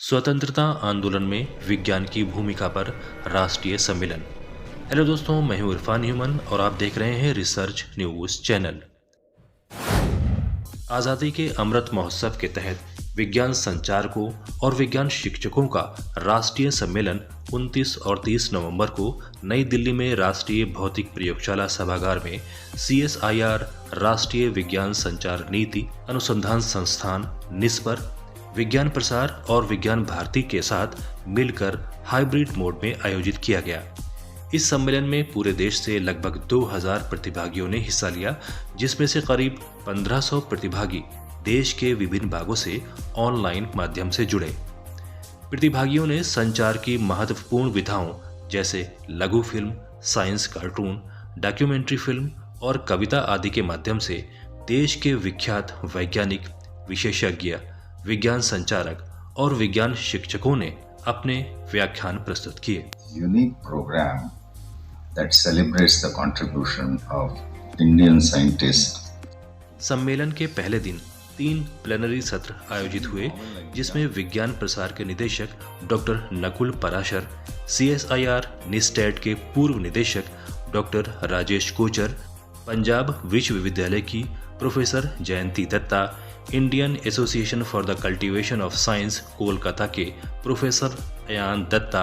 स्वतंत्रता आंदोलन में विज्ञान की भूमिका पर राष्ट्रीय सम्मेलन। हेलो दोस्तों, मैं हूं इरफान ह्यूमन और आप देख रहे हैं रिसर्च न्यूज चैनल। आज़ादी के अमृत महोत्सव के तहत विज्ञान संचारकों और विज्ञान शिक्षकों का राष्ट्रीय सम्मेलन 29 और 30 नवंबर को नई दिल्ली में राष्ट्रीय भौतिक प्रयोगशाला सभागार में CSIR राष्ट्रीय विज्ञान संचार नीति अनुसंधान संस्थान निस्पर, विज्ञान प्रसार और विज्ञान भारती के साथ मिलकर हाइब्रिड मोड में आयोजित किया गया। इस सम्मेलन में पूरे देश से लगभग 2000 प्रतिभागियों ने हिस्सा लिया, जिसमें से करीब 1500 प्रतिभागी देश के विभिन्न भागों से ऑनलाइन माध्यम से जुड़े। प्रतिभागियों ने संचार की महत्वपूर्ण विधाओं जैसे लघु film, science cartoon, documentary film और कविता आदि के माध्यम से देश के विख्यात वैज्ञानिक, विशेषज्ञ, विज्ञान संचारक और विज्ञान शिक्षकों ने अपने व्याख्यान प्रस्तुत किए। Unique program that celebrates the contribution of Indian scientists. सम्मेलन के पहले दिन 3 प्लेनरी सत्र आयोजित हुए, जिसमें विज्ञान प्रसार के निदेशक डॉक्टर नकुल पराशर, CSIR निस्टेट के पूर्व निदेशक डॉक्टर राजेश कोचर, पंजाब विश्वविद्यालय की professor Jayanti Dutta, Indian association for the cultivation of science Kolkata के प्रोफेसर अयान दत्ता,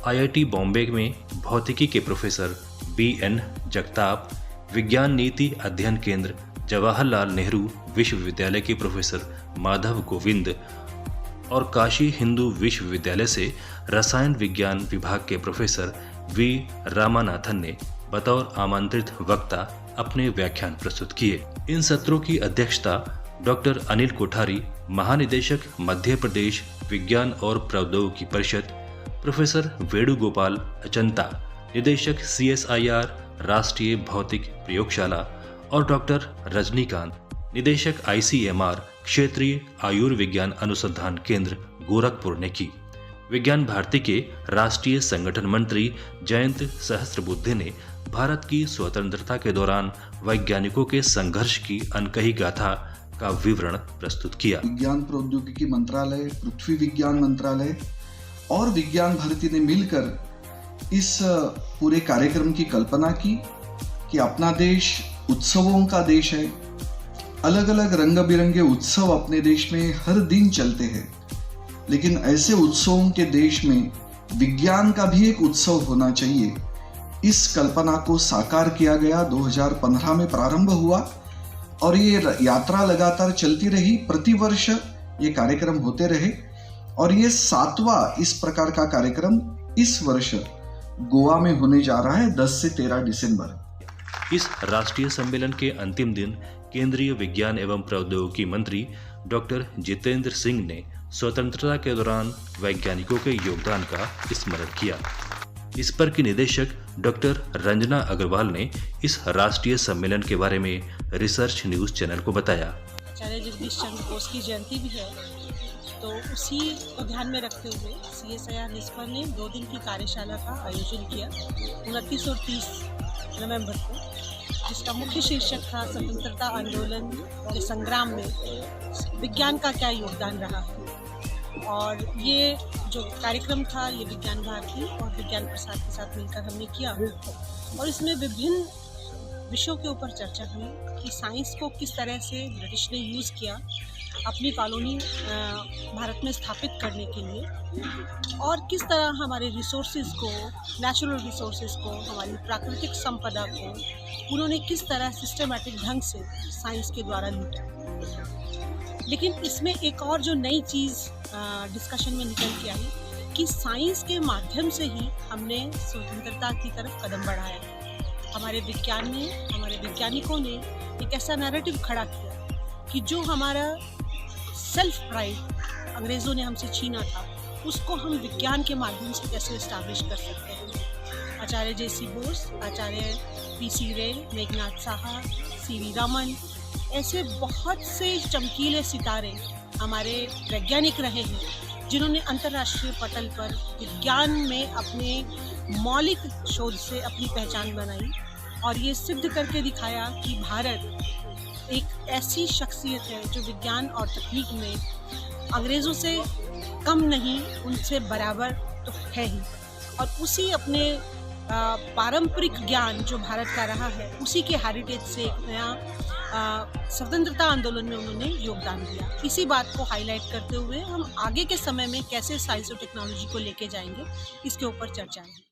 IIT बॉम्बे में भौतिकी के प्रोफेसर BN जगताप, विज्ञान नीति अध्ययन केंद्र जवाहरलाल नेहरू विश्वविद्यालय के प्रोफेसर माधव गोविंद और काशी हिंदू विश्वविद्यालय से रसायन विज्ञान विभाग के प्रोफेसर V रामानाथन ने बतौर आमंत्रित वक्ता अपने व्याख्यान प्रस्तुत किए। इन सत्रों की अध्यक्षता डॉक्टर अनिल कोठारी, महानिदेशक मध्य प्रदेश विज्ञान और प्रौद्योगिकी परिषद, प्रोफेसर वेणुगोपाल अचंता, निदेशक CSIR राष्ट्रीय भौतिक प्रयोगशाला और डॉक्टर रजनीकांत, निदेशक ICMR क्षेत्रीय आयुर्विज्ञान अनुसंधान केंद्र गोरखपुर ने की। विज्ञान भारती के राष्ट्रीय संगठन मंत्री जयंत सहस्त्रबुद्धे ने भारत की स्वतंत्रता के दौरान वैज्ञानिकों के संघर्ष की अनकही गाथा का विवरण प्रस्तुत किया। विज्ञान प्रौद्योगिकी मंत्रालय, पृथ्वी विज्ञान मंत्रालय और विज्ञान भारती ने मिलकर इस पूरे कार्यक्रम की कल्पना की कि अपना देश उत्सवों का देश है। अलग अलग रंग बिरंगे उत्सव अपने देश में हर दिन चलते हैं, लेकिन ऐसे उत्सवों के देश में विज्ञान का भी एक उत्सव होना चाहिए। इस कल्पना को साकार किया गया। 2015 में प्रारंभ हुआ और ये यात्रा लगातार चलती रही। प्रतिवर्ष ये कार्यक्रम होते रहे और ये 7वां इस प्रकार का कार्यक्रम इस वर्ष गोवा में होने जा रहा है 10 से 13 दिसंबर। इस राष्ट्रीय सम्मेलन के अंतिम दिन केंद्रीय विज्ञान एवं प्रौद्योगिकी मंत्री डॉक्टर जितेंद्र सिंह ने स्वतंत्रता के दौरान वैज्ञानिकों के योगदान का स्मरण किया। इस पर की निदेशक डॉक्टर रंजना अग्रवाल ने इस राष्ट्रीय सम्मेलन के बारे में रिसर्च न्यूज चैनल को बताया। आचार्य जगदीश चंद्र बोस की जयंती भी है, तो उसी को ध्यान में रखते हुए CSIR निस्पर ने 2 दिन की कार्यशाला का आयोजन किया 29 और 30 नवंबर को, जिसका मुख्य शीर्षक था स्वतंत्रता आंदोलन के संग्राम में विज्ञान का क्या योगदान रहा है। और ये जो कार्यक्रम था ये विज्ञान भारती और विज्ञान प्रसार के साथ मिलकर हमने किया और इसमें विभिन्न विषयों के ऊपर चर्चा हुई कि साइंस को किस तरह से ब्रिटिश ने यूज़ किया अपनी कॉलोनी भारत में स्थापित करने के लिए, और किस तरह हमारे रिसोर्सेज को, नेचुरल रिसोर्सेज को, हमारी प्राकृतिक संपदा को उन्होंने किस तरह सिस्टमैटिक ढंग से साइंस के द्वारा लूटा। लेकिन इसमें एक और जो नई चीज़ डिस्कशन में निकल के आई कि साइंस के माध्यम से ही हमने स्वतंत्रता की तरफ कदम बढ़ाया है। हमारे विज्ञान ने, हमारे वैज्ञानिकों ने एक ऐसा नैरेटिव खड़ा किया कि जो हमारा सेल्फ प्राइड अंग्रेज़ों ने हमसे छीना था, उसको हम विज्ञान के माध्यम से कैसे इस्टेब्लिश कर सकते हैं। आचार्य JC बोस, आचार्य PC रे, मेघनाथ साहा, CV रमन, ऐसे बहुत से चमकीले सितारे हमारे वैज्ञानिक रहे हैं जिन्होंने अंतर्राष्ट्रीय पटल पर विज्ञान में अपने मौलिक शोध से अपनी पहचान बनाई और ये सिद्ध करके दिखाया कि भारत एक ऐसी शख्सियत है जो विज्ञान और तकनीक में अंग्रेज़ों से कम नहीं, उनसे बराबर तो है ही। और उसी अपने पारंपरिक ज्ञान जो भारत का रहा है, उसी के हेरिटेज से एक नया स्वतंत्रता आंदोलन में उन्होंने योगदान दिया। इसी बात को हाईलाइट करते हुए हम आगे के समय में कैसे साइंस और टेक्नोलॉजी को लेके जाएंगे, इसके ऊपर चर्चा है।